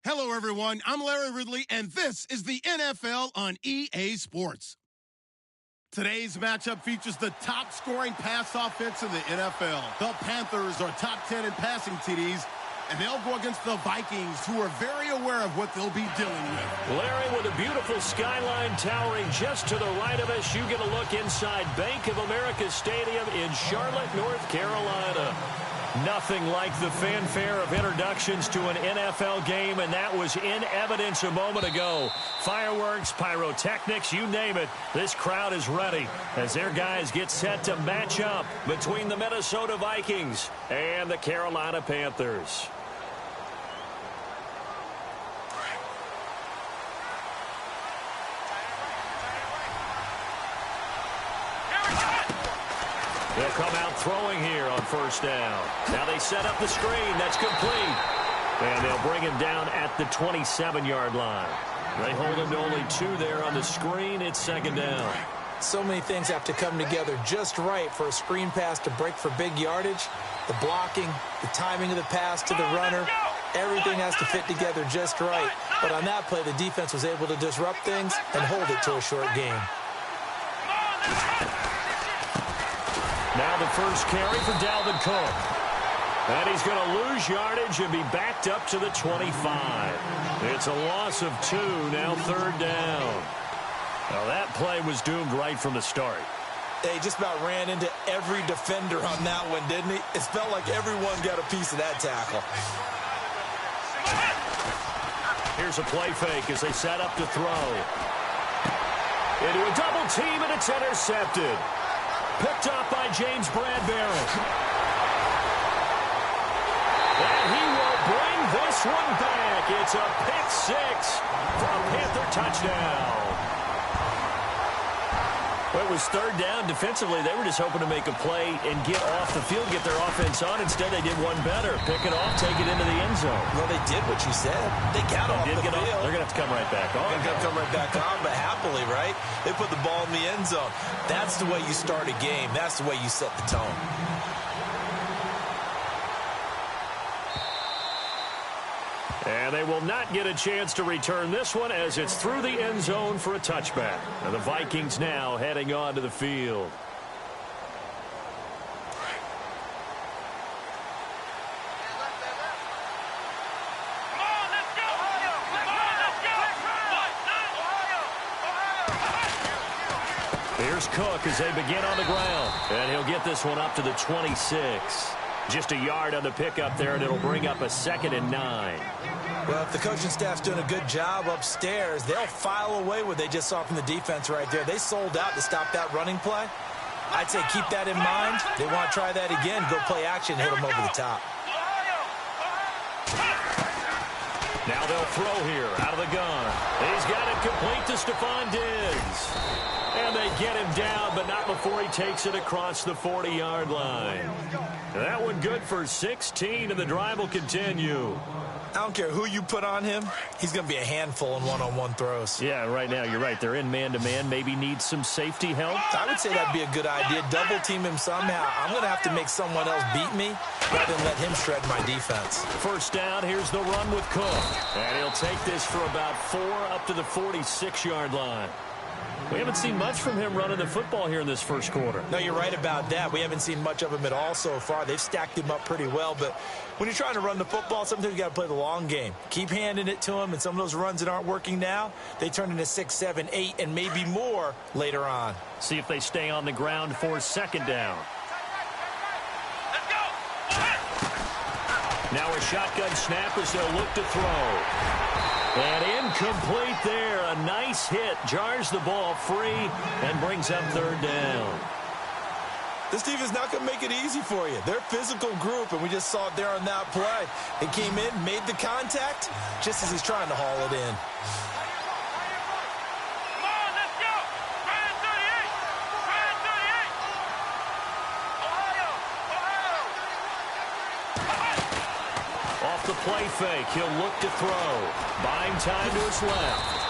Hello, everyone. I'm Larry Ridley, and this is the NFL on EA Sports. Today's matchup features the top-scoring pass offense in the NFL. The Panthers are top 10 in passing TDs, and they'll go against the Vikings, who are very aware of what they'll be dealing with. Larry, with a beautiful skyline towering just to the right of us, you get a look inside Bank of America Stadium in Charlotte, North Carolina. Nothing like the fanfare of introductions to an NFL game, and that was in evidence a moment ago. Fireworks, pyrotechnics, you name it. This crowd is ready as their guys get set to match up between the Minnesota Vikings and the Carolina Panthers. They'll come out throwing here on first down. Now they set up the screen. That's complete. And they'll bring him down at the 27-yard line. They hold him to only 2 there on the screen. It's second down. So many things have to come together just right for a screen pass to break for big yardage. The blocking, the timing of the pass to the runner, everything has to fit together just right. But on that play, the defense was able to disrupt things and hold it to a short game. Now the first carry for Dalvin Cook. And he's going to lose yardage and be backed up to the 25. It's a loss of 2, now third down. Now that play was doomed right from the start. He just about ran into every defender on that one, didn't he? It felt like everyone got a piece of that tackle. Here's a play fake as they set up to throw. Into a double team, and it's intercepted. Picked up by James Bradbury. And he will bring this one back. It's a pick 6 for a Panther touchdown. Well, it was third down. Defensively, they were just hoping to make a play and get off the field, get their offense on. Instead, they did one better. Pick it off, take it into the end zone. Well, they did what you said. They got off the field. They're going to have to come right back on. They're going to come right back on, but happily, right? They put the ball in the end zone. That's the way you start a game. That's the way you set the tone. And they will not get a chance to return this one as it's through the end zone for a touchback. And the Vikings now heading on to the field. Here's Cook as they begin on the ground. And he'll get this one up to the 26. Just a yard on the pickup there, and it'll bring up a 2nd and 9. Well, if the coaching staff's doing a good job upstairs, they'll file away what they just saw from the defense right there. They sold out to stop that running play. I'd say keep that in mind. They want to try that again, go play action, hit them over the top. Now they'll throw here out of the gun. He's got it complete to Stephon Diggs. And they get him down, but not before he takes it across the 40-yard line. That one good for 16, and the drive will continue. I don't care who you put on him. He's going to be a handful in one-on-one throws. Yeah, right now, you're right. They're in man-to-man. Maybe need some safety help. I would say that'd be a good idea. Double team him somehow. I'm going to have to make someone else beat me rather than let him shred my defense. First down, here's the run with Cook. And he'll take this for about 4 up to the 46-yard line. We haven't seen much from him running the football here in this first quarter. No, you're right about that. We haven't seen much of him at all so far. They've stacked him up pretty well, but when you're trying to run the football, sometimes you got to play the long game. Keep handing it to him, and some of those runs that aren't working now, they turn into 6, 7, 8, and maybe more later on. See if they stay on the ground for second down. Let's go! Now a shotgun snap as they'll look to throw. And incomplete there. A nice hit. Jars the ball free and brings up third down. This team is not going to make it easy for you. They're a physical group, and we just saw it there on that play. They came in, made the contact, just as he's trying to haul it in. Come on, let's go! Ryan 38! Ryan 38! Ohio! Off the play fake, he'll look to throw. Buying time to his left.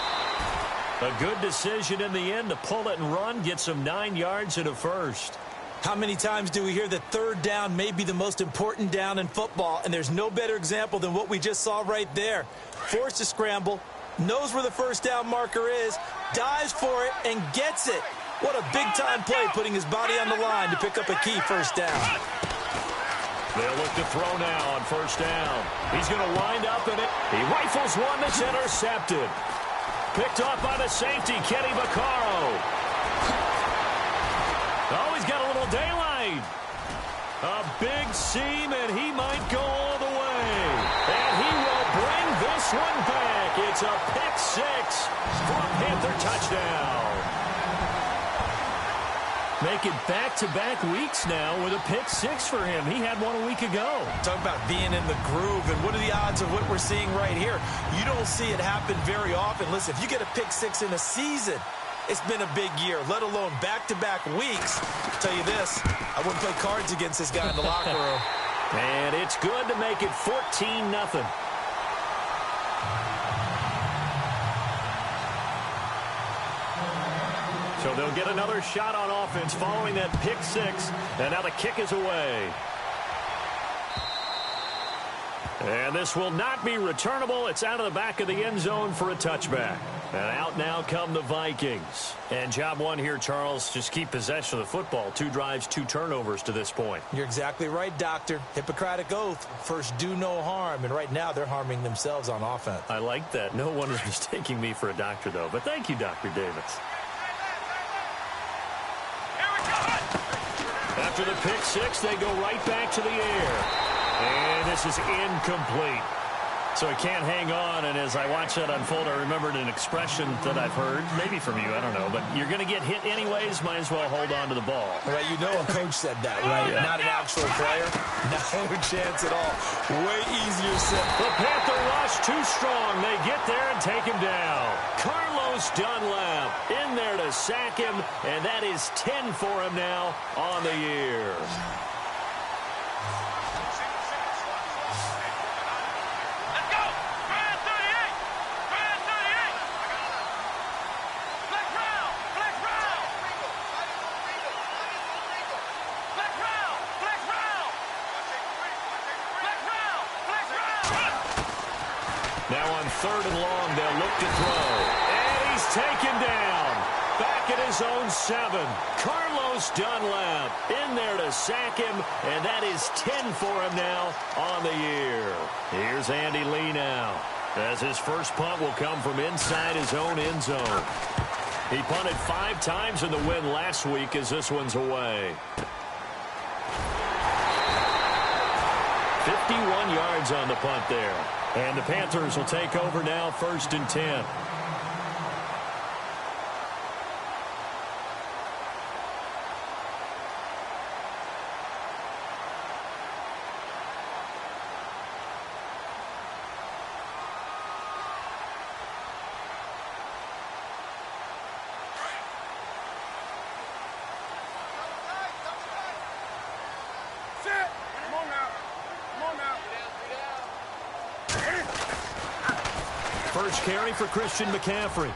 A good decision in the end to pull it and run, get some 9 yards and a first. How many times do we hear that third down may be the most important down in football, and there's no better example than what we just saw right there. Forced to scramble, knows where the first down marker is, dives for it, and gets it. What a big-time play, putting his body on the line to pick up a key first down. They'll look to throw now on first down. He's going to wind up in it. He rifles one that's intercepted. Picked off by the safety, Kenny Vaccaro. Oh, he's got a little daylight. A big seam, and he might go all the way. And he will bring this one back. It's a pick six for a Panther touchdown. Make it back-to-back weeks now with a pick six for him. He had one a week ago. Talk about being in the groove, and what are the odds of what we're seeing right here? You don't see it happen very often. Listen, if you get a pick six in a season, it's been a big year, let alone back-to-back weeks. I'll tell you this, I wouldn't play cards against this guy in the locker room. And it's good to make it 14-0. So they'll get another shot on offense following that pick six. And now the kick is away. And this will not be returnable. It's out of the back of the end zone for a touchback. And out now come the Vikings. And job one here, Charles, just keep possession of the football. 2 drives, 2 turnovers to this point. You're exactly right, Doctor. Hippocratic oath. First, do no harm. And right now, they're harming themselves on offense. I like that. No one is mistaking me for a doctor, though. But thank you, Dr. Davis. After the pick six, they go right back to the air. And this is incomplete. So he can't hang on, and as I watch that unfold, I remembered an expression that I've heard, maybe from you, I don't know, but you're going to get hit anyways, might as well hold on to the ball. Right, you know a coach said that, right? Yeah. Not an actual player. No chance at all. Way easier said. The Panther rush too strong. They get there and take him down. Carlos Dunlap in there to sack him, and that is 10 for him now on the year. Now on 3rd and long, they'll look to throw. And he's taken down. Back at his own 7. Carlos Dunlap in there to sack him. And that is 10 for him now on the year. Here's Andy Lee now, as his first punt will come from inside his own end zone. He punted 5 times in the win last week as this one's away. 51 yards on the punt there. And the Panthers will take over now, 1st and 10. First carry for Christian McCaffrey.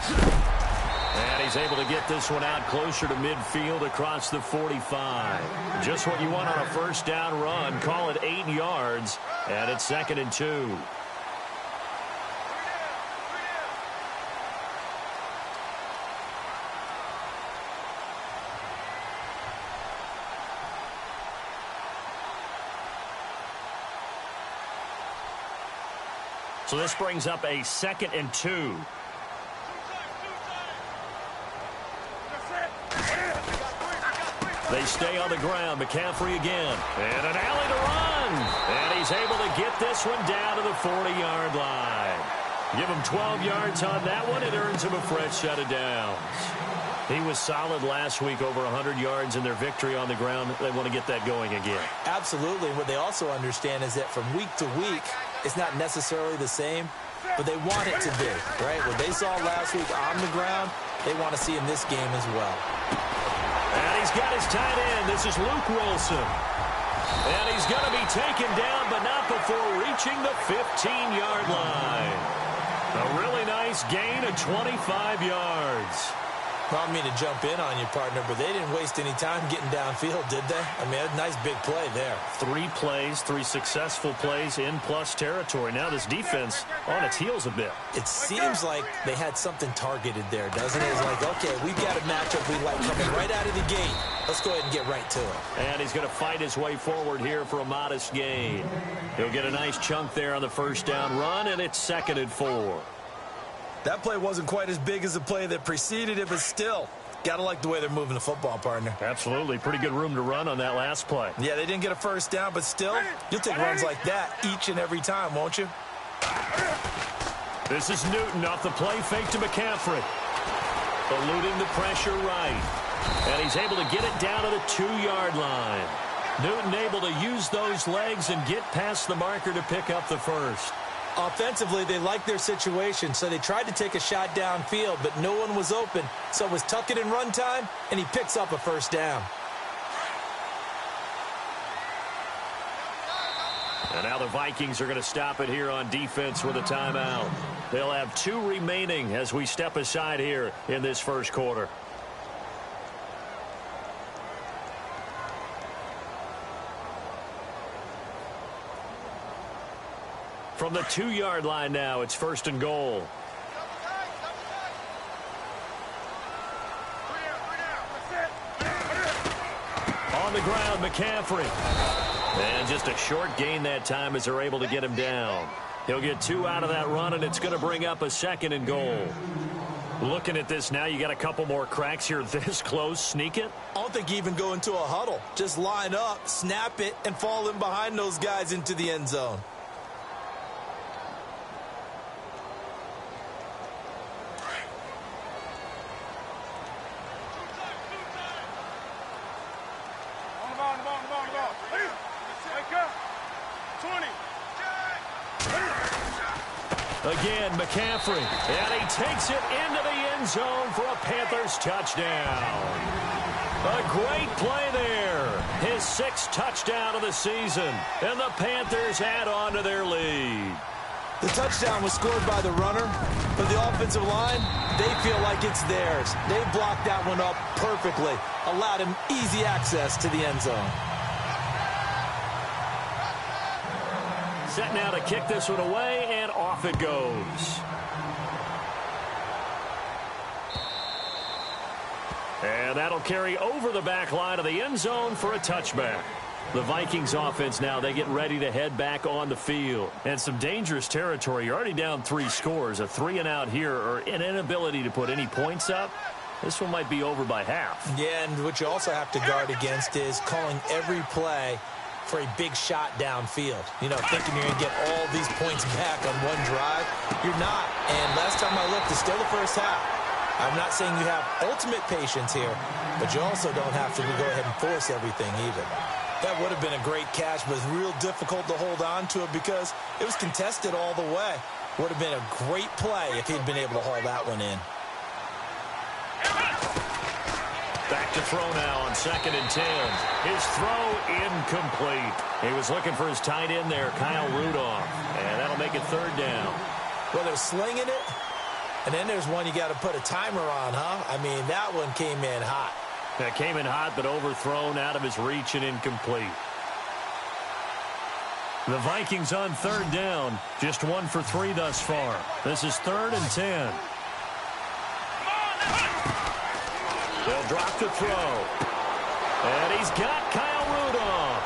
And he's able to get this one out closer to midfield across the 45. Just what you want on a first down run. Call it 8 yards. And it's 2nd and 2. So this brings up a 2nd and 2. They stay on the ground. McCaffrey again. And an alley to run. And he's able to get this one down to the 40-yard line. Give him 12 yards on that one. It earns him a fresh set of downs. He was solid last week, over 100 yards in their victory on the ground. They want to get that going again. Absolutely. What they also understand is that from week to week, it's not necessarily the same, but they want it to be, right? What they saw last week on the ground, they want to see in this game as well. And he's got his tight end. This is Luke Wilson. And he's going to be taken down, but not before reaching the 15-yard line. A really nice gain of 25 yards. Well, I mean to jump in on you, partner, but they didn't waste any time getting downfield, did they? I mean, a nice big play there. 3 plays, 3 successful plays in plus territory. Now this defense on its heels a bit. It seems like they had something targeted there, doesn't it? It's like, okay, we've got a matchup we like coming right out of the gate. Let's go ahead and get right to it. And he's going to fight his way forward here for a modest gain. He'll get a nice chunk there on the first down run, and it's 2nd and 4. That play wasn't quite as big as the play that preceded it, but still, got to like the way they're moving the football, partner. Absolutely. Pretty good room to run on that last play. Yeah, they didn't get a first down, but still, you'll take runs like that each and every time, won't you? This is Newton off the play fake to McCaffrey. Eluding the pressure right. And he's able to get it down to the 2-yard line. Newton able to use those legs and get past the marker to pick up the first. Offensively, they liked their situation, so they tried to take a shot downfield, but no one was open. So it was tuck it and run time, and he picks up a first down. And now the Vikings are going to stop it here on defense with a timeout. They'll have 2 remaining as we step aside here in this first quarter. From the 2-yard line now, it's 1st and goal. On the ground, McCaffrey. And just a short gain that time as they're able to get him down. He'll get 2 out of that run, and it's going to bring up a 2nd and goal. Looking at this now, you got a couple more cracks here this close. Sneak it? I don't think you even go into a huddle. Just line up, snap it, and fall in behind those guys into the end zone. Again, McCaffrey, and he takes it into the end zone for a Panthers touchdown. A great play there. His 6th touchdown of the season, and the Panthers add on to their lead. The touchdown was scored by the runner, but the offensive line, they feel like it's theirs. They blocked that one up perfectly, allowed him easy access to the end zone. Set now to kick this one away, and off it goes. And that'll carry over the back line of the end zone for a touchback. The Vikings offense now, they get ready to head back on the field. And some dangerous territory. You're already down 3 scores. A 3-and-out here, or an inability to put any points up. This one might be over by half. Yeah, and what you also have to guard against is calling every play for a big shot downfield. You know, thinking you're going to get all these points back on one drive. You're not. And last time I looked, it's still the first half. I'm not saying you have ultimate patience here, but you also don't have to go ahead and force everything either. That would have been a great catch, but it's real difficult to hold on to it because it was contested all the way. Would have been a great play if he'd been able to haul that one in. Back to throw now on 2nd and 10. His throw incomplete. He was looking for his tight end there, Kyle Rudolph. And that'll make it 3rd down. Well, they're slinging it. And then there's one you got to put a timer on, huh? I mean, that one came in hot. That came in hot, but overthrown out of his reach and incomplete. The Vikings on 3rd down. Just 1 for 3 thus far. This is 3rd and 10. They'll drop to throw. And he's got Kyle Rudolph.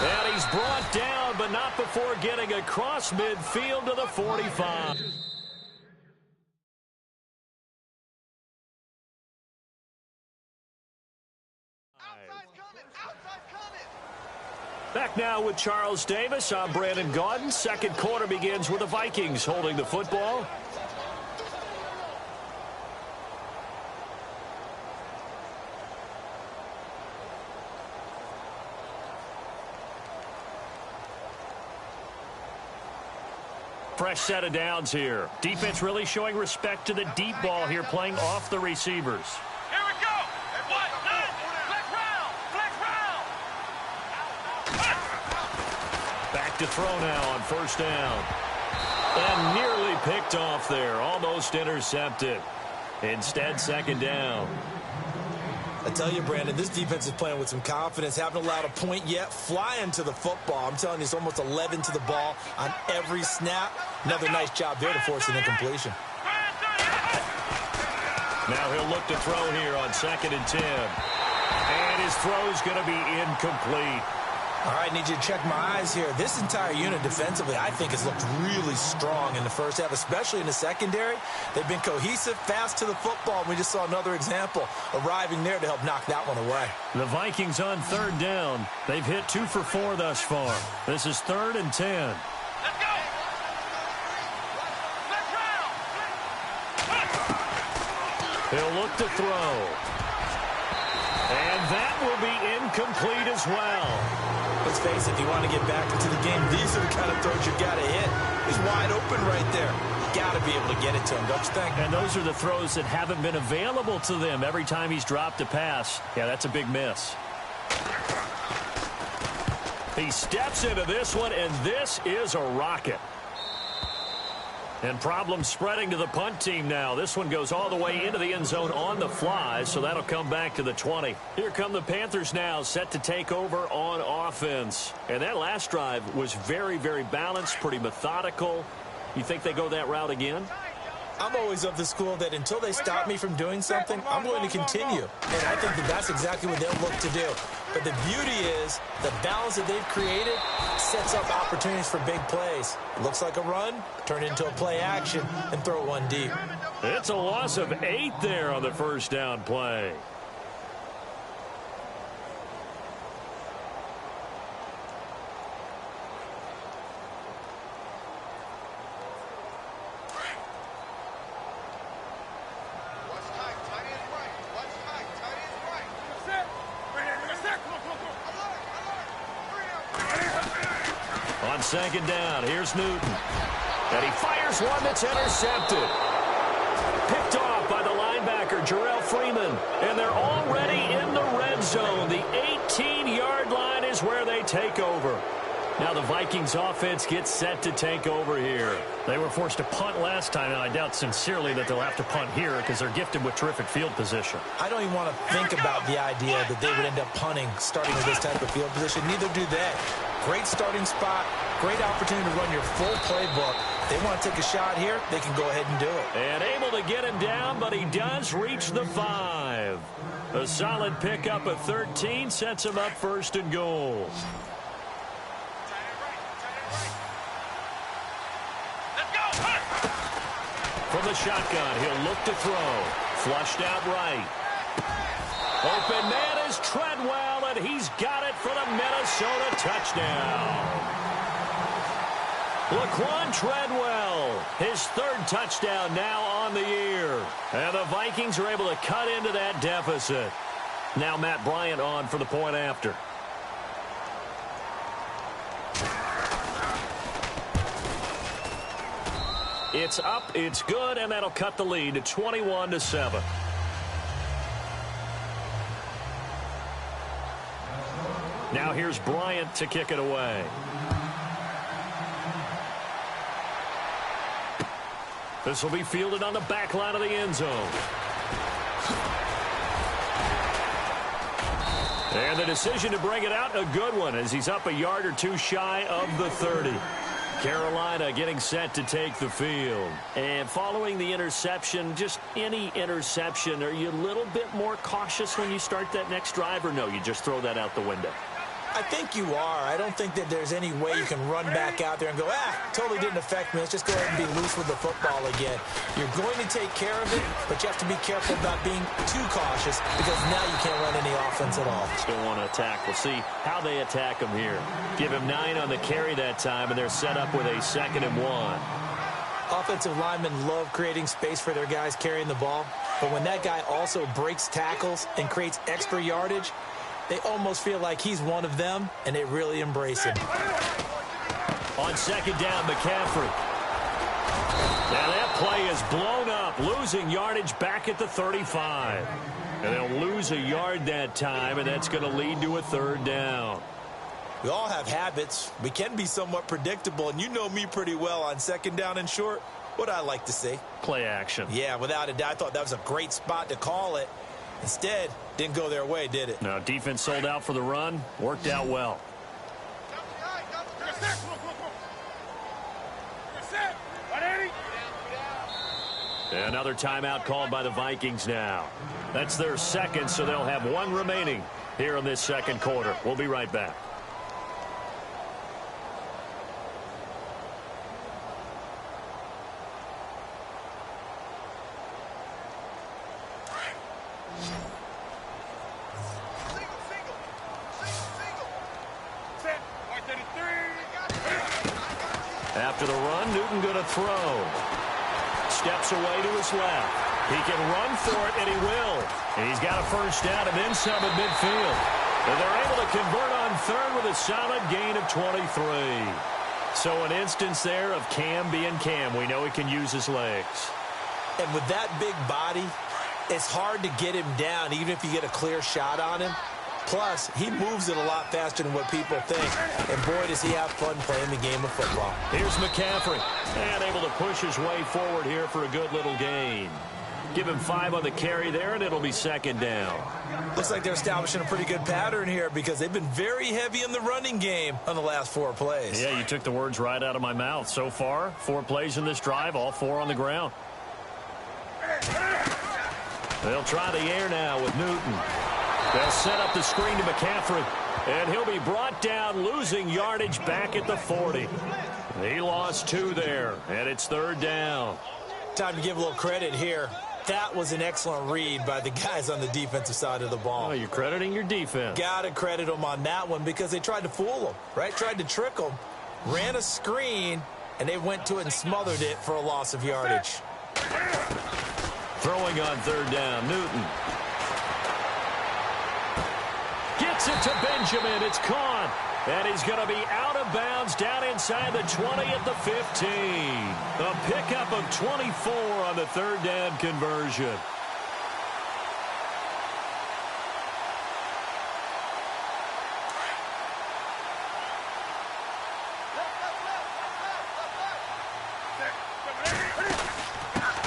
And he's brought down, but not before getting across midfield to the 45. Back now with Charles Davis. I'm Brandon Gaudin. 2nd quarter begins with the Vikings holding the football. Fresh set of downs here. Defense really showing respect to the deep ball here, playing off the receivers. Here we go. Flex round. Back to throw now on 1st down. And nearly picked off there. Almost intercepted. Instead, second down. I tell you, Brandon, this defense is playing with some confidence. Haven't allowed a point yet. Flying to the football. I'm telling you, it's almost 11 to the ball on every snap. Another nice job there to force an incompletion. Now he'll look to throw here on 2nd and 10. And his throw's going to be incomplete. All right, need you to check my eyes here. This entire unit defensively, I think, has looked really strong in the first half, especially in the secondary. They've been cohesive, fast to the football. We just saw another example arriving there to help knock that one away. The Vikings on 3rd down. They've hit 2 for 4 thus far. This is 3rd and 10. Let's go! Let's round! He'll look to throw. And that will be incomplete as well. Let's face it, if you want to get back into the game, these are the kind of throws you got to hit. He's wide open right there. Got to be able to get it to him, don't you think? And those are the throws that haven't been available to them every time he's dropped a pass. Yeah, that's a big miss. He steps into this one, and this is a rocket. And problems spreading to the punt team now. This one goes all the way into the end zone on the fly, so that'll come back to the 20. Here come the Panthers now, set to take over on offense. And that last drive was very, very balanced, pretty methodical. You think they go that route again? I'm always of the school that until they stop me from doing something, I'm going to continue. And I think that that's exactly what they'll look to do. But the beauty is the balance that they've created sets up opportunities for big plays. Looks like a run, turn it into a play action, and throw it one deep. It's a loss of 8 there on the first down play. On 2nd down, here's Newton. And he fires one that's intercepted. Picked off by the linebacker, Jarrell Freeman. And they're already in the red zone. The 18-yard line is where they take over. Now the Vikings offense gets set to take over here. They were forced to punt last time, and I doubt sincerely that they'll have to punt here because they're gifted with terrific field position. I don't even want to think about the idea that they would end up punting starting with this type of field position. Neither do they. Great starting spot, great opportunity to run your full playbook. They want to take a shot here, they can go ahead and do it. And able to get him down, but he does reach the 5. A solid pickup of 13 sets him up 1st and goal. From the shotgun, he'll look to throw. Flushed out right. Open man is Treadwell, and he's got it for the Minnesota touchdown. Laquan Treadwell, his 3rd touchdown now on the year. And the Vikings are able to cut into that deficit. Now Matt Bryant on for the point after. It's up, it's good, and that'll cut the lead to 21-7. Now here's Bryant to kick it away. This will be fielded on the back line of the end zone. And the decision to bring it out, a good one, as he's up a yard or 2 shy of the 30. Carolina getting set to take the field. And following the interception, just any interception, are you a little bit more cautious when you start that next drive, or no, you just throw that out the window? I think you are. I don't think that there's any way you can run back out there and go, totally didn't affect me. Let's just go ahead and be loose with the football again. You're going to take care of it, but you have to be careful about being too cautious because now you can't run any offense at all. Still want to attack. We'll see how they attack him here. Give him 9 on the carry that time, and they're set up with a 2nd and 1. Offensive linemen love creating space for their guys carrying the ball, but when that guy also breaks tackles and creates extra yardage, they almost feel like he's one of them, and they really embrace him. On 2nd down, McCaffrey. Now that play is blown up, losing yardage back at the 35. And they'll lose a yard that time, and that's going to lead to a 3rd down. We all have habits. We can be somewhat predictable, and you know me pretty well on 2nd down and short. What I like to see. Play action. Yeah, without a doubt. I thought that was a great spot to call it. Instead, didn't go their way, did it? Now, defense sold out for the run. Worked out well. Another timeout called by the Vikings now. That's their second, so they'll have one remaining here in this second quarter. We'll be right back. After the run, Newton going to throw. Steps away to his left. He can run for it, and he will. And he's got a first down and then some at midfield. And they're able to convert on third with a solid gain of 23. So an instance there of Cam being Cam. We know he can use his legs. And with that big body, it's hard to get him down, even if you get a clear shot on him. Plus, he moves it a lot faster than what people think. And boy, does he have fun playing the game of football. Here's McCaffrey. And able to push his way forward here for a good little gain. Give him 5 on the carry there, and it'll be second down. Looks like they're establishing a pretty good pattern here because they've been very heavy in the running game on the last 4 plays. Yeah, you took the words right out of my mouth. So far, 4 plays in this drive, all 4 on the ground. They'll try the air now with Newton. They'll set up the screen to McCaffrey, and he'll be brought down, losing yardage back at the 40. He lost 2 there, and it's third down. Time to give a little credit here. That was an excellent read by the guys on the defensive side of the ball. Oh, you're crediting your defense. Got to credit them on that one because they tried to fool them, right? Tried to trick them, ran a screen, and they went to it and smothered it for a loss of yardage. Throwing on third down, Newton. Gets it to Benjamin. It's caught. And he's going to be out of bounds down inside the 20 at the 15. A pickup of 24 on the third down conversion.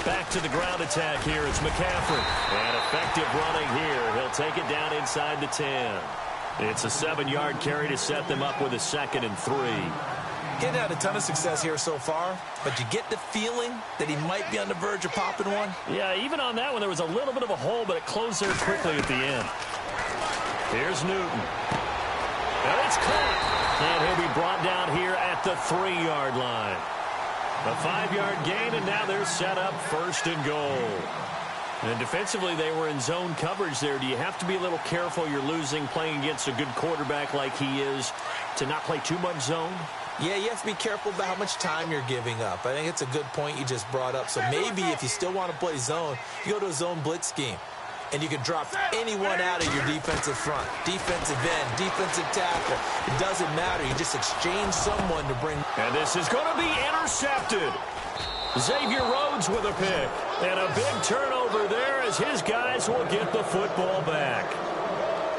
Back to the ground attack here. It's McCaffrey. And effective running here. He'll take it down inside the 10. It's a 7-yard carry to set them up with a 2nd and 3. Getting had a ton of success here so far, but you get the feeling that he might be on the verge of popping one. Yeah, even on that one, there was a little bit of a hole, but it closed there quickly at the end. Here's Newton. And it's caught. And he'll be brought down here at the 3-yard line. A 5-yard gain, and now they're set up 1st and goal. And defensively, they were in zone coverage there. Do you have to be a little careful? You're losing, playing against a good quarterback like he is, to not play too much zone? Yeah, you have to be careful about how much time you're giving up. I think it's a good point you just brought up. So maybe if you still want to play zone, you go to a zone blitz scheme. And you can drop anyone out of your defensive front. Defensive end, defensive tackle. It doesn't matter. You just exchange someone to bring. And this is going to be intercepted. Xavier Rhodes with a pick. And a big turnover there as his guys will get the football back.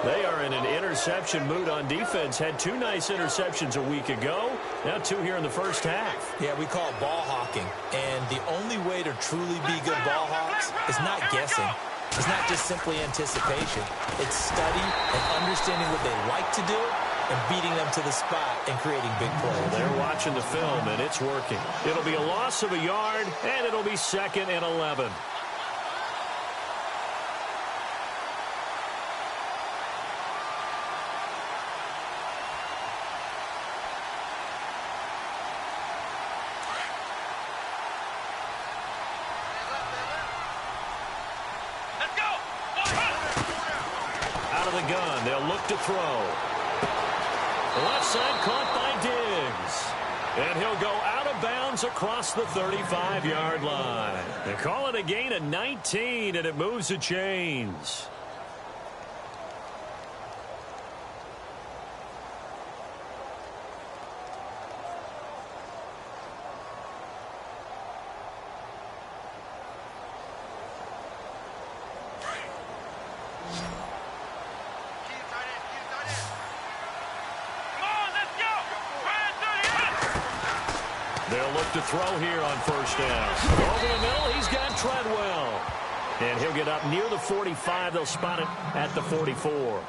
They are in an interception mood on defense. Had 2 nice interceptions a week ago. Now 2 here in the first half. Yeah, we call it ball hawking. And the only way to truly be good ball hawks is not guessing. It's not just simply anticipation. It's study and understanding what they like to do and beating them to the spot and creating big plays. They're watching the film, and it's working. It'll be a loss of a yard, and it'll be 2nd and 11. Gun. They'll look to throw. The left side caught by Diggs. And he'll go out of bounds across the 35-yard line. They call it a gain of 19, and it moves the chains. They'll look to throw here on first down. Over the middle, he's got Treadwell. And he'll get up near the 45. They'll spot it at the 44.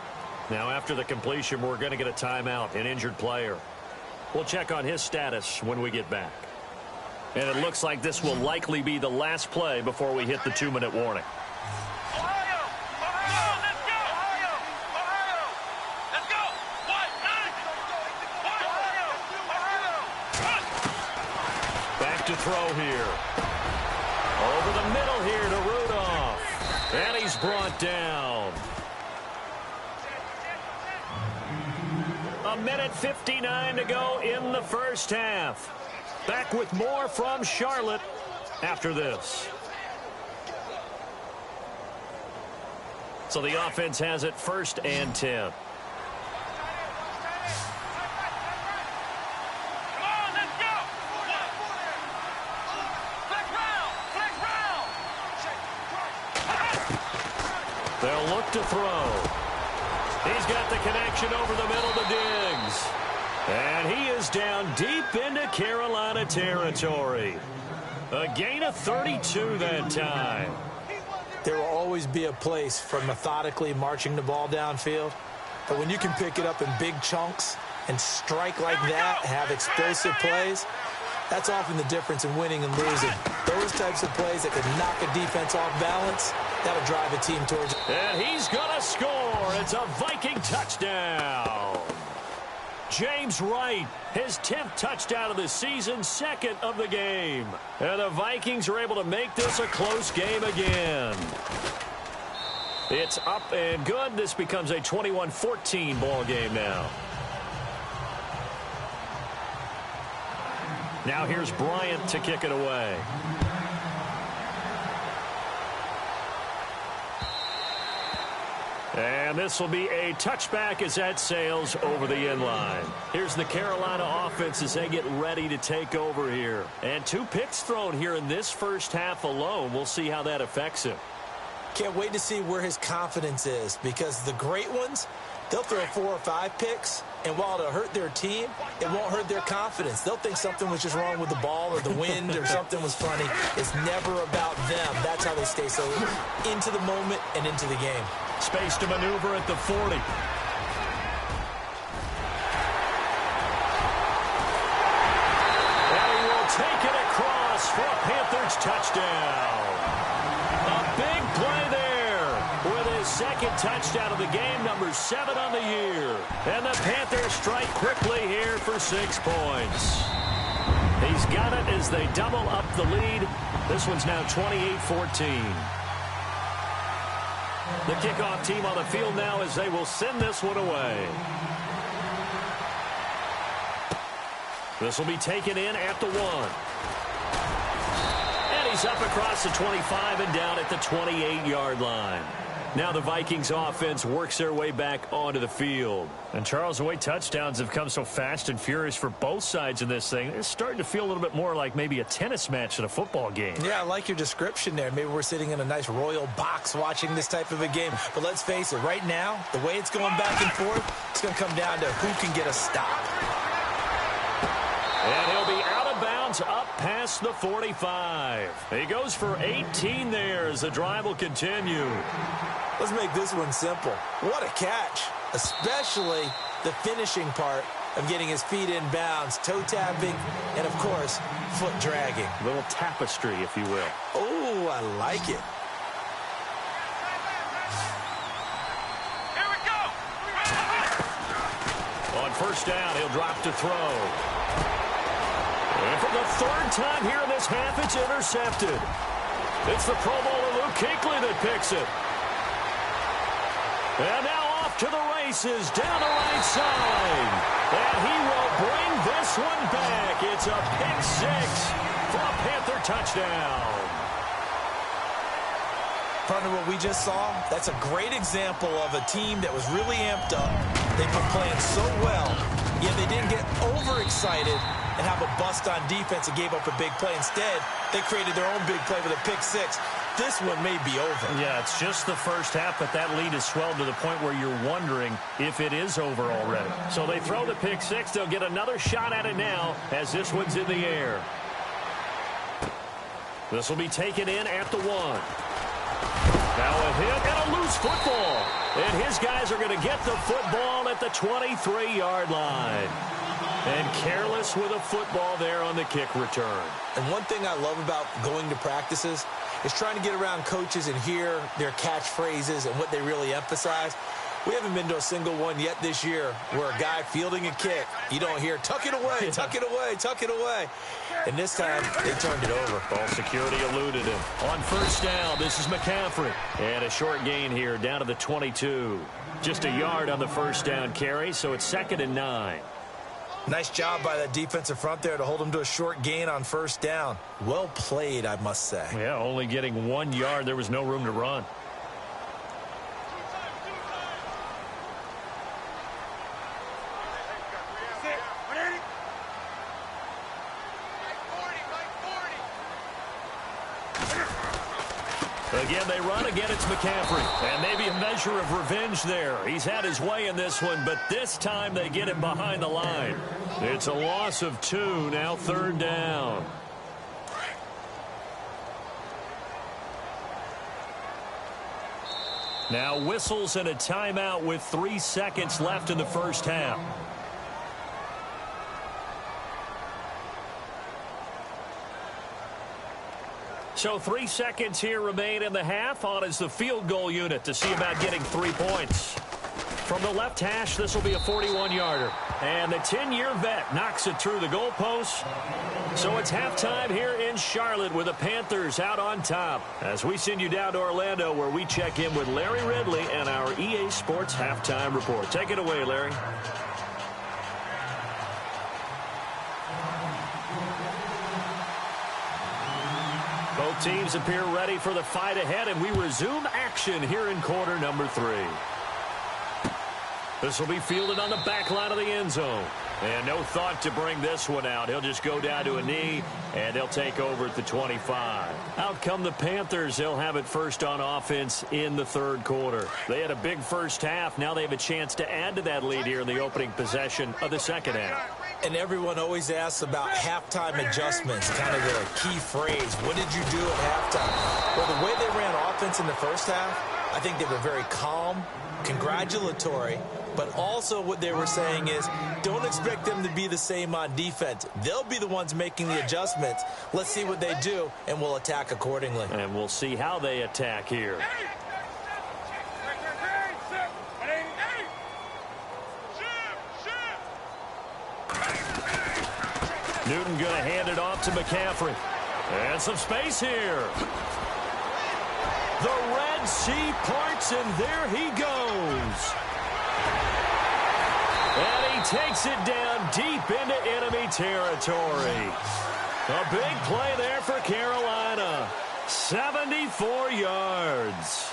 Now, after the completion, we're going to get a timeout, an injured player. We'll check on his status when we get back. And it looks like this will likely be the last play before we hit the 2-minute warning. Ohio! Ohio! Let's go! Ohio! Ohio! Let's go! What? Nine! Ohio! Ohio! Back to throw here. Over the middle here to Rudolph. And he's brought down. 1:59 to go in the first half. Back with more from Charlotte after this. So the offense has it 1st and 10. Come on, let's go! Flex round! Flex round! They'll look to throw. He's got the connection over the middle to Diggs. And he is down deep into Carolina territory. A gain of 32 that time. There will always be a place for methodically marching the ball downfield. But when you can pick it up in big chunks and strike like that, have explosive plays, that's often the difference in winning and losing. Those types of plays that can knock a defense off balance, that'll drive a team towards it. And he's going to score. It's a Viking touchdown. James Wright, his 10th touchdown of the season, 2nd of the game. And the Vikings are able to make this a close game again. It's up and good. This becomes a 21-14 ball game now. Now here's Bryant to kick it away. And this will be a touchback as that sails over the end line. Here's the Carolina offense as they get ready to take over here. And 2 picks thrown here in this first half alone. We'll see how that affects him. Can't wait to see where his confidence is, because the great ones, they'll throw 4 or 5 picks, and while it'll hurt their team, it won't hurt their confidence. They'll think something was just wrong with the ball or the wind or something was funny. It's never about them. That's how they stay so into the moment and into the game. Space to maneuver at the 40. And he will take it across for a Panthers touchdown. A big play there with his 2nd touchdown of the game, number 7 on the year. And the Panthers strike quickly here for 6 points. He's got it as they double up the lead. This one's now 28-14. The kickoff team on the field now as they will send this one away. This will be taken in at the 1. And he's up across the 25 and down at the 28-yard line. Now the Vikings offense works their way back onto the field. And Charles, the way touchdowns have come so fast and furious for both sides in this thing, it's starting to feel a little bit more like maybe a tennis match than a football game. Yeah, I like your description there. Maybe we're sitting in a nice royal box watching this type of a game. But let's face it, right now, the way it's going back and forth, it's going to come down to who can get a stop. And he'll be out of bounds up past the 45. He goes for 18 there as the drive will continue. Let's make this one simple. What a catch, especially the finishing part of getting his feet in bounds, toe tapping, and, of course, foot dragging. A little tapestry, if you will. Oh, I like it. Here we go! On first down, he'll drop to throw. And for the 3rd time here in this half, it's intercepted. It's the Pro Bowler Luke Kuechly that picks it. And now off to the races down the right side. And he will bring this one back. It's a pick 6 for a Panther touchdown. Partner, what we just saw, that's a great example of a team that was really amped up. They've been playing so well, yet they didn't get overexcited and have a bust on defense and gave up a big play. Instead, they created their own big play with a pick 6. this one may be over. Yeah, it's just the first half, but that lead has swelled to the point where you're wondering if it is over already. So they throw the pick six. They'll get another shot at it now as this one's in the air. This will be taken in at the 1. Now a hit and a loose football. And his guys are going to get the football at the 23-yard line. And careless with a football there on the kick return. And one thing I love about going to practices is trying to get around coaches and hear their catchphrases and what they really emphasize. We haven't been to a single one yet this year where a guy fielding a kick, you don't hear, tuck it away, tuck it away, tuck it away. And this time, they turned it over. Ball security eluded him. On first down, this is McCaffrey. And a short gain here down to the 22. Just a yard on the first down carry, so it's 2nd and 9. Nice job by that defensive front there to hold him to a short gain on first down. Well played, I must say. Yeah, only getting 1 yard. There was no room to run. Again, they run. Again, it's McCaffrey. And maybe a measure of revenge there. He's had his way in this one, but this time they get him behind the line. It's a loss of 2, now 3rd down. Now whistles and a timeout with 3 seconds left in the first half. So 3 seconds here remain in the half. On is the field goal unit to see about getting 3 points. From the left hash, this will be a 41-yarder. And the 10-year vet knocks it through the goalpost. So it's halftime here in Charlotte with the Panthers out on top. As we send you down to Orlando where we check in with Larry Ridley and our EA Sports Halftime Report. Take it away, Larry. Both teams appear ready for the fight ahead, and we resume action here in quarter number 3. This will be fielded on the back line of the end zone. And no thought to bring this one out. He'll just go down to a knee, and they'll take over at the 25. Out come the Panthers. They'll have it first on offense in the 3rd quarter. They had a big first half. Now they have a chance to add to that lead here in the opening possession of the 2nd half. And everyone always asks about halftime adjustments, kind of the key phrase. What did you do at halftime? Well, the way they ran offense in the first half, I think they were very calm, congratulatory, but also what they were saying is don't expect them to be the same on defense. They'll be the ones making the adjustments. Let's see what they do, and we'll attack accordingly. And we'll see how they attack here. Newton going to hand it off to McCaffrey. And some space here. The Red Sea parts, and there he goes. And he takes it down deep into enemy territory. A big play there for Carolina. 74 yards.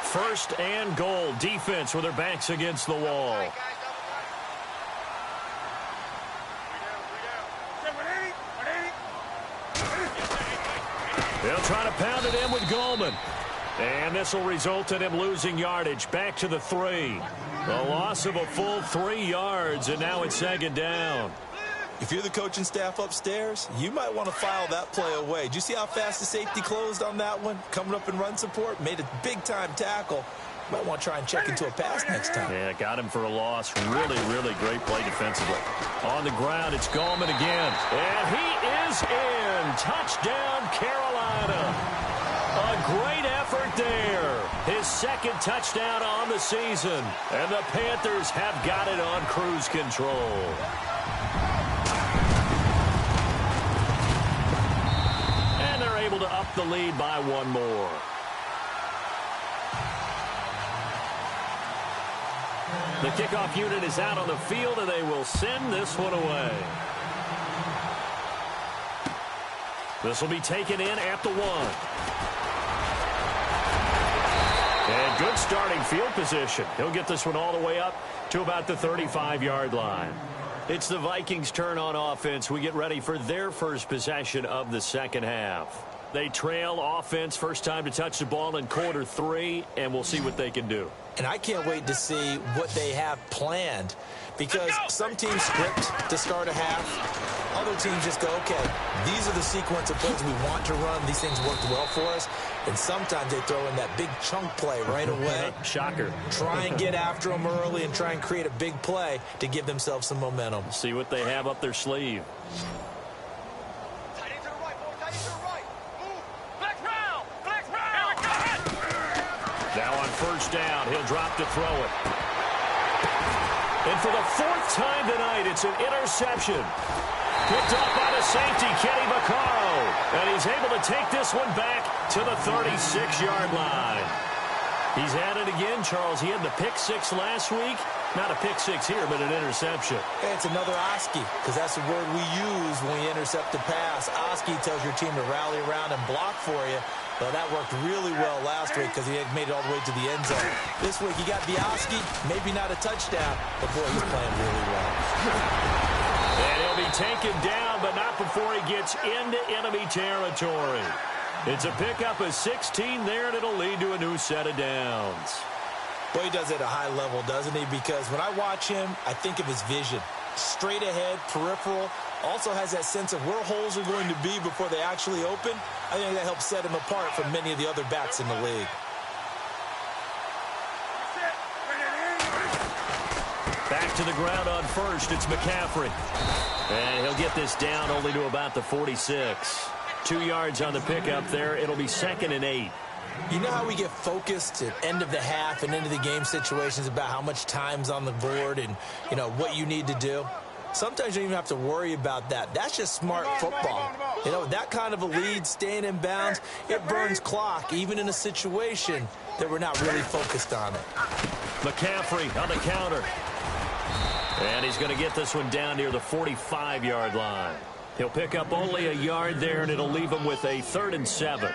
First and goal. Defense with their backs against the wall. They'll try to pound it in with Goldman. And this will result in him losing yardage. Back to the 3. A loss of a full 3 yards, and now it's 2nd down. If you're the coaching staff upstairs, you might want to file that play away. Did you see how fast the safety closed on that one? Coming up in run support, made a big-time tackle. Might want to try and check into a pass next time. Yeah, got him for a loss. Really, really great play defensively. On the ground, it's Goldman again. And he is in. Touchdown, Carolina. A great effort there. His 2nd touchdown on the season. And the Panthers have got it on cruise control. And they're able to up the lead by 1 more. The kickoff unit is out on the field, and they will send this one away. This will be taken in at the 1. And good starting field position. He'll get this one all the way up to about the 35-yard line. It's the Vikings' turn on offense. We get ready for their first possession of the second half. They trail offense, first time to touch the ball in quarter 3, and we'll see what they can do. And I can't wait to see what they have planned, because some teams script to start a half. Other teams just go, okay, these are the sequence of plays we want to run. These things worked well for us. And sometimes they throw in that big chunk play right away. Shocker. Try and get after them early and try and create a big play to give themselves some momentum. See what they have up their sleeve. Tight end to the right, boy. Tight end to the right. Move. Flex round. Flex round. Here we go. Now on first down, he'll drop to throw it. And for the 4th time tonight, it's an interception. Picked up by the safety, Kenny Vaccaro. And he's able to take this one back to the 36-yard line. He's had it again, Charles. He had the pick 6 last week. Not a pick 6 here, but an interception. Hey, it's another Oski, because that's the word we use when you intercept the pass. Oski tells your team to rally around and block for you. Well, that worked really well last week because he had made it all the way to the end zone. This week, he got the Oski, maybe not a touchdown, but boy, he's playing really well. And he'll be taken down, but not before he gets into enemy territory. It's a pickup of 16 there, and it'll lead to a new set of downs. Boy, he does it at a high level, doesn't he? Because when I watch him, I think of his vision. Straight ahead, peripheral, also has that sense of where holes are going to be before they actually open. I think that helps set him apart from many of the other backs in the league. Back to the ground on first, it's McCaffrey. And he'll get this down only to about the 46. 2 yards on the pickup there. It'll be 2nd and 8. You know how we get focused at end of the half and into the game situations about how much time's on the board and, you know, what you need to do? Sometimes you don't even have to worry about that. That's just smart football. You know, that kind of a lead, staying in bounds, it burns clock, even in a situation that we're not really focused on it. McCaffrey on the counter. And he's going to get this one down near the 45-yard line. He'll pick up only a yard there, and it'll leave him with a 3rd and 7.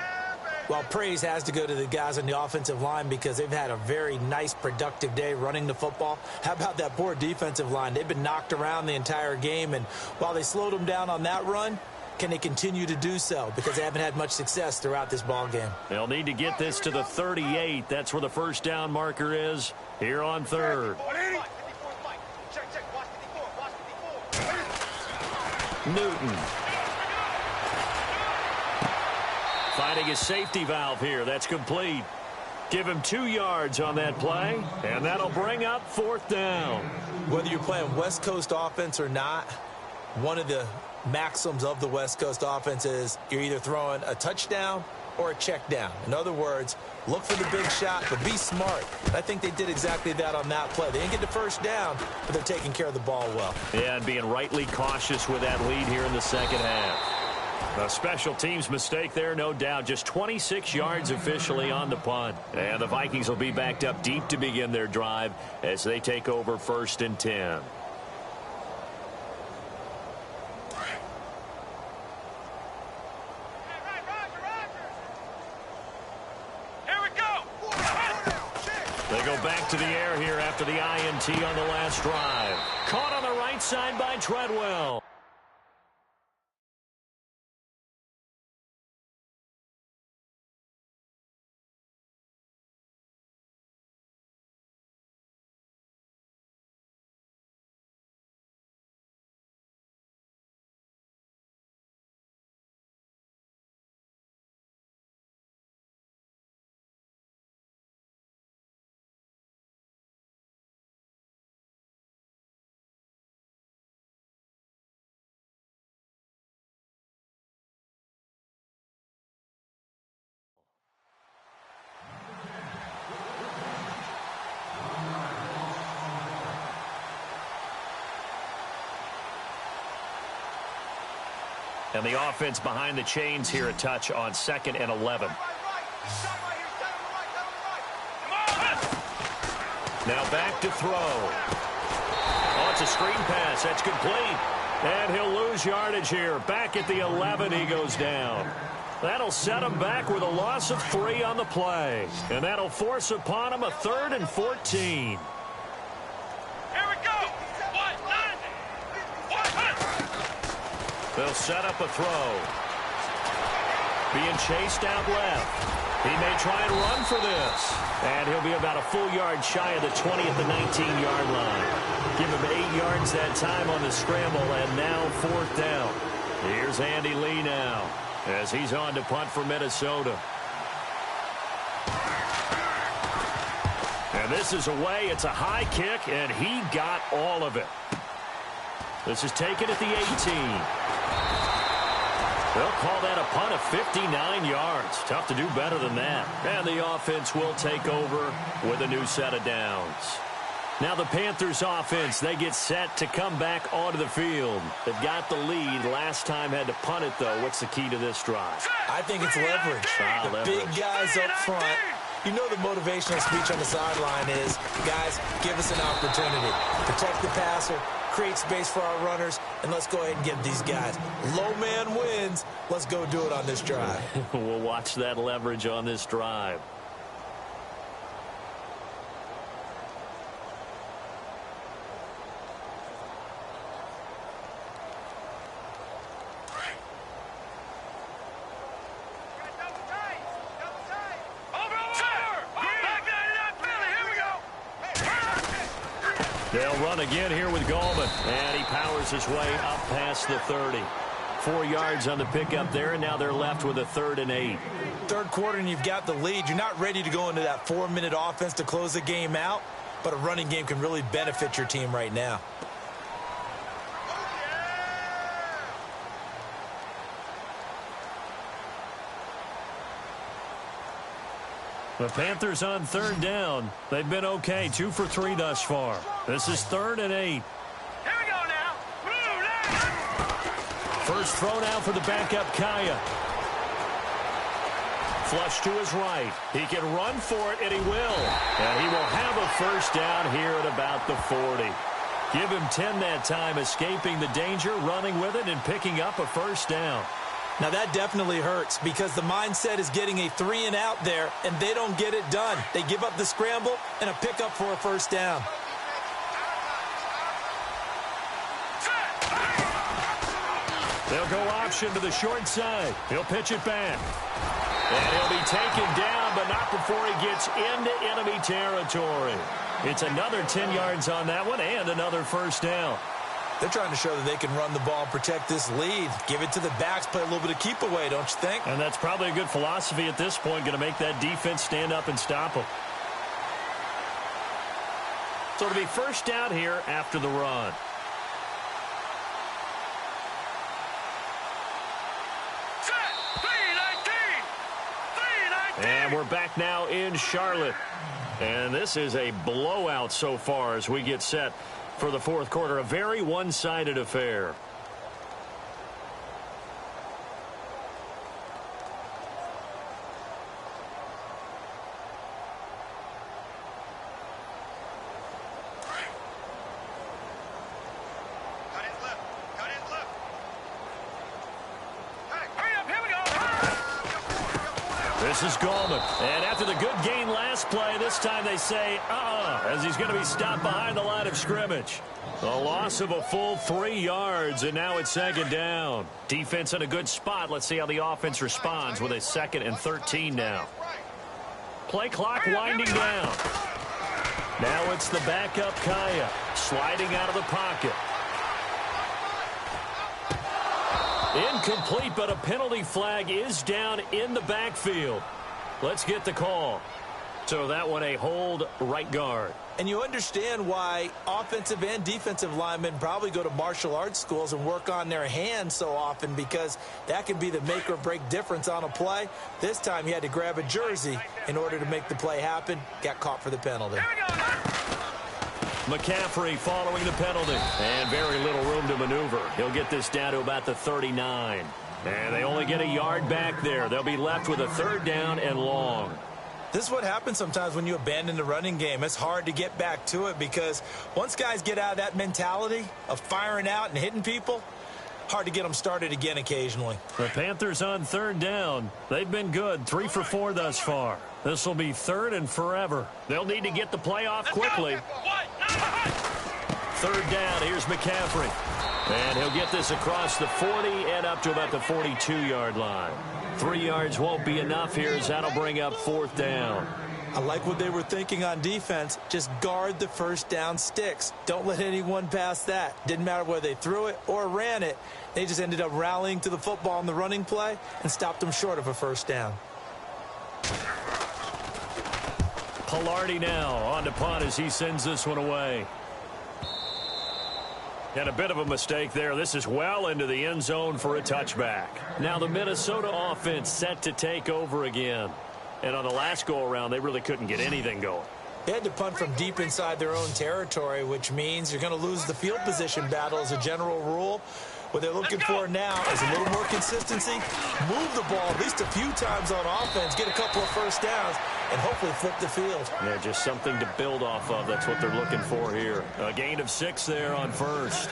Well, praise has to go to the guys on the offensive line because they've had a very nice, productive day running the football. How about that poor defensive line? They've been knocked around the entire game, and while they slowed them down on that run, can they continue to do so? Because they haven't had much success throughout this ball game. They'll need to get this to the 38. That's where the first down marker is here on 3rd. Newton. Finding his safety valve here. That's complete. Give him 2 yards on that play, and that'll bring up 4th down. Whether you're playing West Coast offense or not, one of the maxims of the West Coast offense is you're either throwing a touchdown or a check down. In other words, look for the big shot, but be smart. I think they did exactly that on that play. They didn't get the first down, but they're taking care of the ball well. Yeah, and being rightly cautious with that lead here in the second half. A special teams mistake there, no doubt. Just 26 yards officially on the punt. And the Vikings will be backed up deep to begin their drive as they take over 1st and 10. They go back to the air here after the INT on the last drive. Caught on the right side by Treadwell. And the offense behind the chains here a touch on 2nd and 11. Now back to throw. Oh, it's a screen pass. That's complete. And he'll lose yardage here. Back at the 11, he goes down. That'll set him back with a loss of 3 on the play. And that'll force upon him a 3rd and 14. They'll set up a throw. Being chased out left. He may try and run for this. And he'll be about a full yard shy of the 20 at the 19-yard line. Give him 8 yards that time on the scramble, and now 4th down. Here's Andy Lee now as he's on to punt for Minnesota. And this is away. It's a high kick, and he got all of it. This is taken at the 18. They'll call that a punt of 59 yards. Tough to do better than that. And the offense will take over with a new set of downs. Now the Panthers offense, they get set to come back onto the field. They've got the lead. Last time had to punt it, though. What's the key to this drive? I think it's leverage. The big guys up front. You know the motivational speech on the sideline is, guys, give us an opportunity. Protect the passer, create space for our runners, and let's go ahead and get these guys. Low man wins. Let's go do it on this drive. We'll watch that leverage on this drive. They'll run again here with Gallman. And he powers his way up past the 30. 4 yards on the pickup there, and now they're left with a 3rd and 8. Third quarter, and you've got the lead. You're not ready to go into that 4-minute offense to close the game out, but a running game can really benefit your team right now. The Panthers on 3rd down. They've been okay, 2 for 3 thus far. This is 3rd and 8. Here we go now. Move now. First throw now for the backup Kaya. Flush to his right. He can run for it, and he will. And he will have a first down here at about the 40. Give him 10 that time, escaping the danger, running with it, and picking up a first down. Now that definitely hurts because the mindset is getting a 3 and out there, and they don't get it done. They give up the scramble and a pickup for a first down. They'll go option to the short side. He'll pitch it back. And he'll be taken down, but not before he gets into enemy territory. It's another 10 yards on that one and another first down. They're trying to show that they can run the ball and protect this lead. Give it to the backs, play a little bit of keep away, don't you think? And that's probably a good philosophy at this point, going to make that defense stand up and stop them. So it'll be first down here after the run. And we're back now in Charlotte. And this is a blowout so far as we get set for the 4th quarter. A very one-sided affair. This is Gallman. And after the good gain last play, this time they say, as he's going to be stopped behind the line of scrimmage. A loss of a full 3 yards, and now it's 2nd down. Defense in a good spot. Let's see how the offense responds with a 2nd and 13 now. Play clock winding down. Now it's the backup Kaya sliding out of the pocket. Incomplete, but a penalty flag is down in the backfield. Let's get the call. So that one a hold right guard. And you understand why offensive and defensive linemen probably go to martial arts schools and work on their hands so often, because that can be the make or break difference on a play. This time he had to grab a jersey in order to make the play happen. Got caught for the penalty. McCaffrey following the penalty. And very little room to maneuver. He'll get this down to about the 39. And they only get a yard back there. They'll be left with a 3rd down and long. This is what happens sometimes when you abandon the running game. It's hard to get back to it because once guys get out of that mentality of firing out and hitting people, hard to get them started again occasionally. The Panthers on 3rd down. They've been good, 3 for 4 thus far. This will be 3rd and forever. They'll need to get the play off quickly. 3rd down, here's McCaffrey. And he'll get this across the 40 and up to about the 42-yard line. 3 yards won't be enough here as that'll bring up 4th down. I like what they were thinking on defense. Just guard the first down sticks. Don't let anyone pass that. Didn't matter whether they threw it or ran it. They just ended up rallying to the football on the running play and stopped them short of a first down. Pilardi now on to punt as he sends this one away. And a bit of a mistake there. This is well into the end zone for a touchback. Now the Minnesota offense set to take over again. And on the last go-around, they really couldn't get anything going. They had to punt from deep inside their own territory, which means you're going to lose the field position battle as a general rule. What they're looking for now is a little more consistency, move the ball at least a few times on offense, get a couple of first downs, and hopefully flip the field. Yeah, just something to build off of. That's what they're looking for here. A gain of 6 there on first.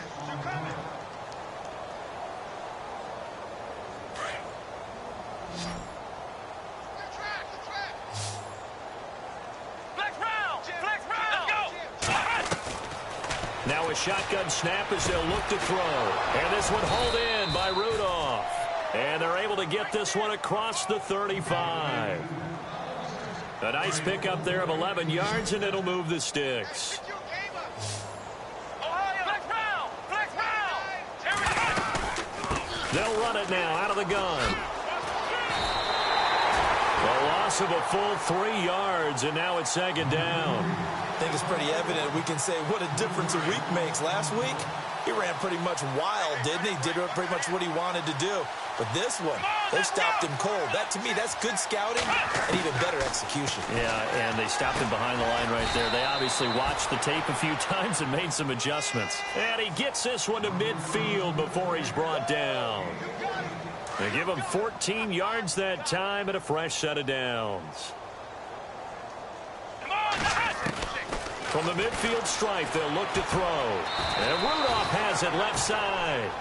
Now a shotgun snap as they'll look to throw. And this one hauled in by Rudolph. And they're able to get this one across the 35. A nice pickup there of 11 yards, and it'll move the sticks. They'll run it now out of the gun. A loss of a full 3 yards, and now it's 2nd down. I think it's pretty evident. We can say what a difference a week makes. Last week, he ran pretty much wild, didn't he? Did pretty much what he wanted to do. But this one, they stopped him cold. That, to me, that's good scouting and even better execution. Yeah, and they stopped him behind the line right there. They obviously watched the tape a few times and made some adjustments. And he gets this one to midfield before he's brought down. They give him 14 yards that time and a fresh set of downs. From the midfield stripe, they'll look to throw. And Rudolph has it left side.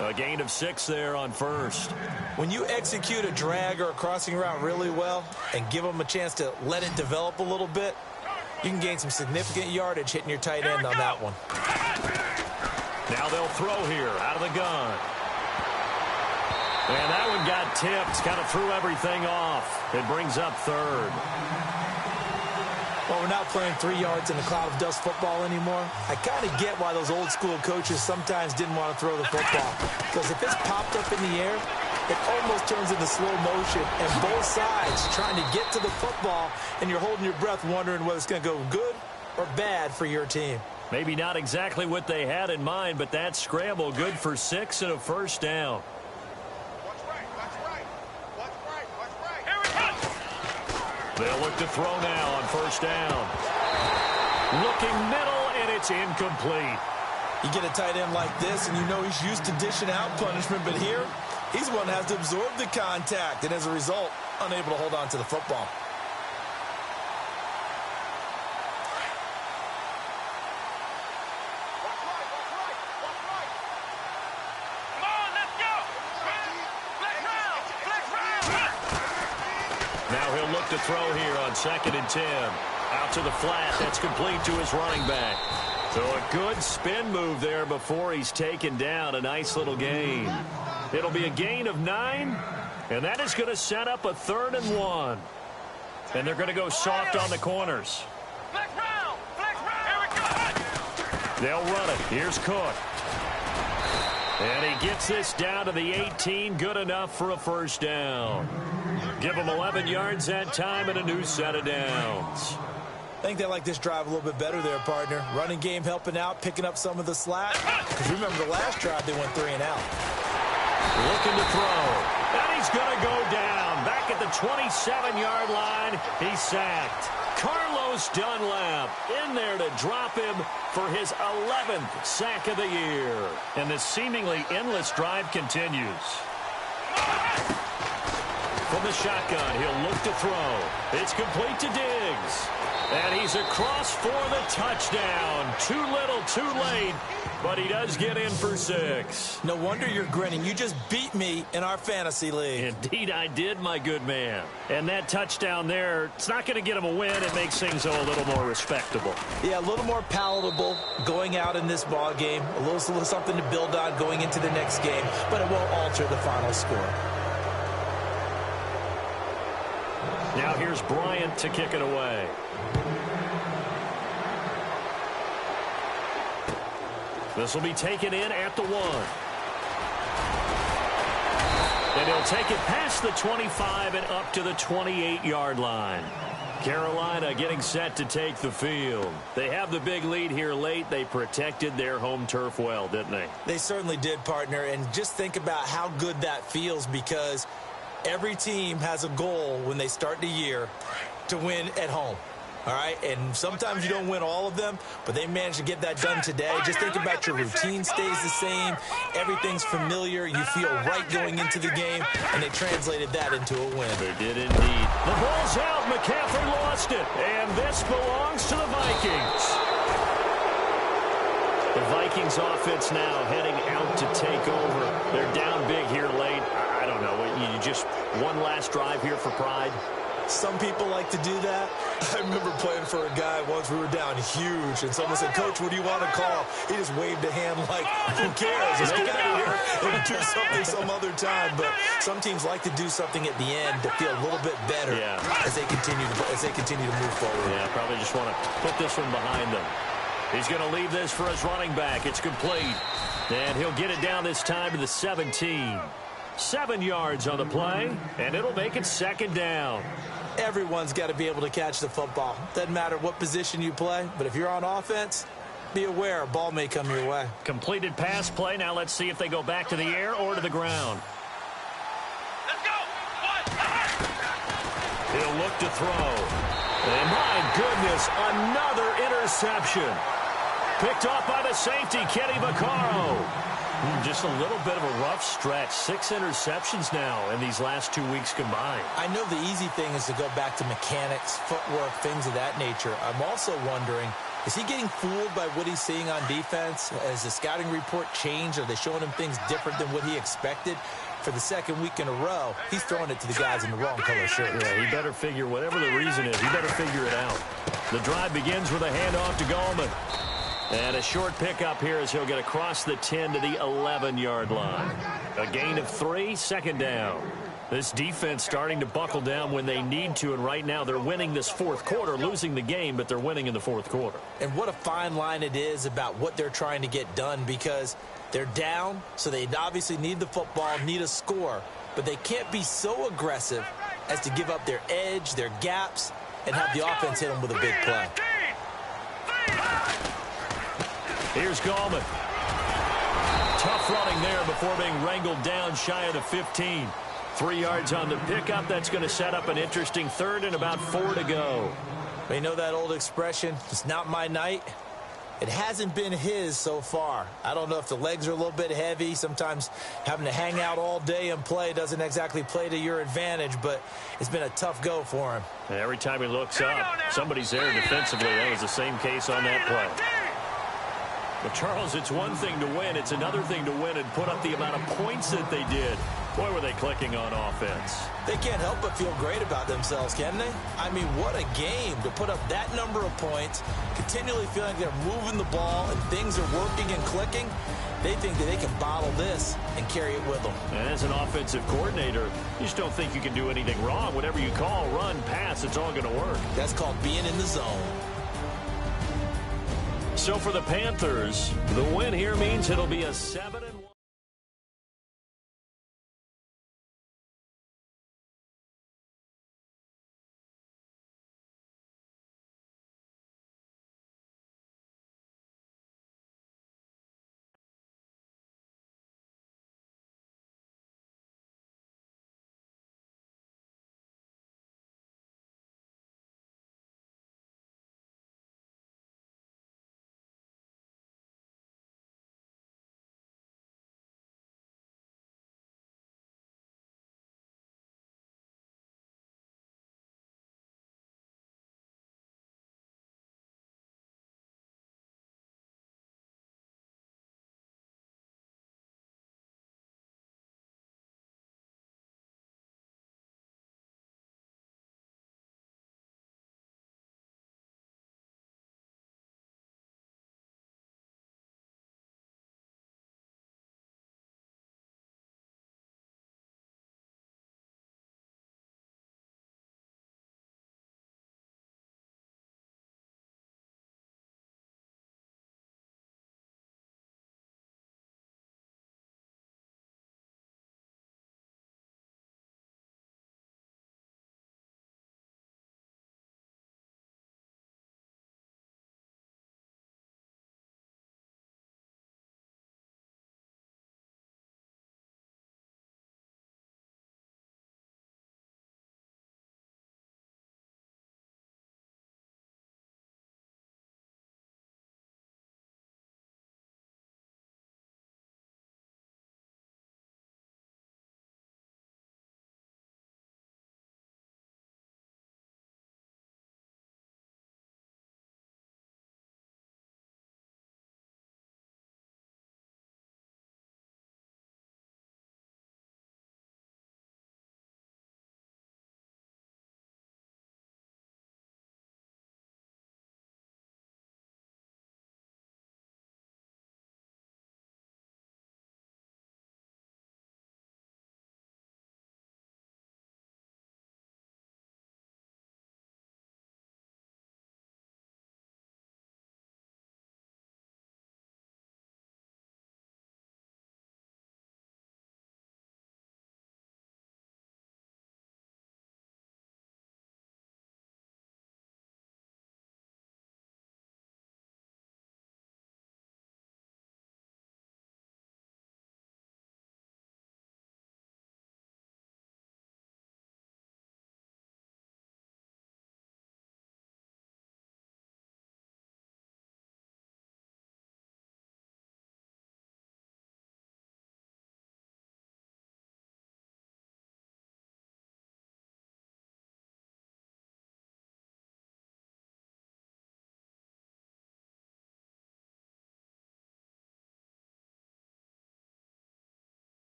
A gain of 6 there on first. When you execute a drag or a crossing route really well and give them a chance to let it develop a little bit, you can gain some significant yardage hitting your tight end on that one. Now they'll throw here out of the gun. And that one got tipped, kind of threw everything off. It brings up 3rd. Well, we're not playing 3 yards in a cloud of dust football anymore. I kind of get why those old school coaches sometimes didn't want to throw the football. Because if it's popped up in the air, it almost turns into slow motion. And both sides trying to get to the football, and you're holding your breath wondering whether it's going to go good or bad for your team. Maybe not exactly what they had in mind, but that scramble good for 6 and a first down. They'll look to throw now on first down. Looking middle, and it's incomplete. You get a tight end like this, and you know he's used to dishing out punishment, but here, he's the one that has to absorb the contact, and as a result, unable to hold on to the football. To throw here on 2nd and 10. Out to the flat. That's complete to his running back. So a good spin move there before he's taken down. A nice little gain. It'll be a gain of 9. And that is going to set up a 3rd and 1. And they're going to go soft on the corners. They'll run it. Here's Cook. And he gets this down to the 18. Good enough for a first down. Give them 11 yards that time and a new set of downs. I think they like this drive a little bit better there, partner. Running game helping out, picking up some of the slack. Because remember the last drive, they went 3 and out. Looking to throw. And he's going to go down. Back at the 27-yard line, he's sacked. Carlos Dunlap in there to drop him for his 11th sack of the year. And this seemingly endless drive continues. from the shotgun. He'll look to throw. It's complete to Diggs. And he's across for the touchdown. Too little, too late. But he does get in for 6. No wonder you're grinning. You just beat me in our fantasy league. Indeed I did, my good man. And that touchdown there, it's not going to get him a win. It makes things a little more respectable. Yeah, a little more palatable going out in this ball game. A little something to build on going into the next game. But it won't alter the final score. Now here's Bryant to kick it away. This will be taken in at the 1. And he'll take it past the 25 and up to the 28-yard line. Carolina getting set to take the field. They have the big lead here late. They protected their home turf well, didn't they? They certainly did, partner. And just think about how good that feels, because every team has a goal when they start the year to win at home. All right, and sometimes you don't win all of them, but they managed to get that done today. Just think about your routine stays the same. Everything's familiar. You feel right going into the game, and they translated that into a win. They did indeed. The ball's out. McCaffrey lost it, and this belongs to the Vikings. The Vikings offense now heading out to take over. They're down big here late. I don't know. You just one last drive here for pride. Some people like to do that. I remember playing for a guy once. We were down huge, and someone said, "Coach, what do you want to call?" He just waved a hand like, "Who cares? Let's get out of here and do something some other time." But some teams like to do something at the end to feel a little bit better as they continue to move forward. Yeah, probably just want to put this one behind them. He's going to leave this for his running back. It's complete, and he'll get it down this time to the 17. 7 yards on the play, and it'll make it 2nd down. Everyone's got to be able to catch the football. Doesn't matter what position you play, but if you're on offense, be aware a ball may come your way. Completed pass play. Now let's see if they go back to the air or to the ground. Let's go. He'll look to throw. And my goodness, another interception. Picked off by the safety, Kenny Vaccaro. Just a little bit of a rough stretch. 6 interceptions now in these last 2 weeks combined. I know the easy thing is to go back to mechanics, footwork, things of that nature. I'm also wondering, is he getting fooled by what he's seeing on defense? Has the scouting report changed? Are they showing him things different than what he expected? For the 2nd week in a row, he's throwing it to the guys in the wrong color shirt. Yeah, he better figure, whatever the reason is, he better figure it out. The drive begins with a handoff to Gallman. And a short pickup here as he'll get across the 10 to the 11-yard line. A gain of 3, 2nd down. This defense starting to buckle down when they need to, and right now they're winning this 4th quarter, losing the game, but they're winning in the 4th quarter. And what a fine line it is about what they're trying to get done, because they're down, so they obviously need the football, need a score, but they can't be so aggressive as to give up their edge, their gaps, and have the offense hit them with a big play. Here's Gallman. Tough running there before being wrangled down shy of the 15. 3 yards on the pickup. That's going to set up an interesting 3rd and about 4 to go. You know that old expression, it's not my night? It hasn't been his so far. I don't know if the legs are a little bit heavy. Sometimes having to hang out all day and play doesn't exactly play to your advantage, but it's been a tough go for him. And every time he looks up, somebody's there defensively. That was the same case on that play. But, Charles, it's one thing to win. It's another thing to win and put up the amount of points that they did. Boy, were they clicking on offense. They can't help but feel great about themselves, can they? I mean, what a game to put up that number of points, continually feeling like they're moving the ball and things are working and clicking. They think that they can bottle this and carry it with them. And as an offensive coordinator, you just don't think you can do anything wrong. Whatever you call, run, pass, it's all going to work. That's called being in the zone. So for the Panthers, the win here means it'll be a 7